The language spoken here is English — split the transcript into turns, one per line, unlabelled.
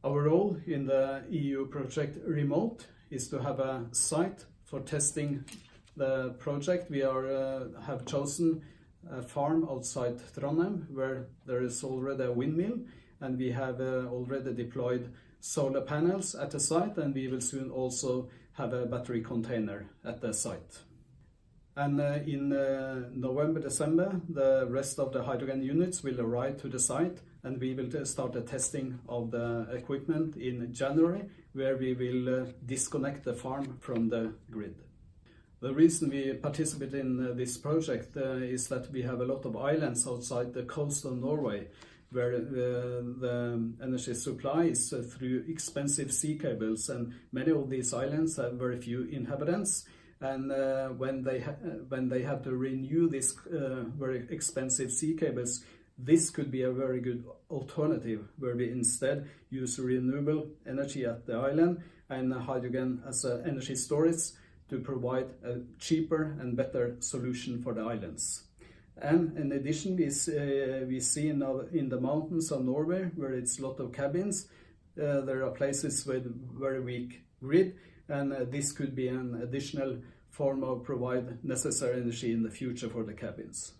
Our role in the EU project Remote is to have a site for testing the project. We have chosen a farm outside Trondheim where there is already a windmill, and we have already deployed solar panels at the site, and we will soon also have a battery container at the site. And in November, December, the rest of the hydrogen units will arrive to the site, and we will start the testing of the equipment in January, where we will disconnect the farm from the grid. The reason we participate in this project is that we have a lot of islands outside the coast of Norway, where the energy supply is through expensive sea cables, and many of these islands have very few inhabitants. And when they have to renew these very expensive sea cables, this could be a very good alternative, where we instead use renewable energy at the island and hydrogen as energy storage to provide a cheaper and better solution for the islands. And in addition, we see now in the mountains of Norway, where it's a lot of cabins, there are places with very weak grid, and this could be an additional form of provide necessary energy in the future for the cabins.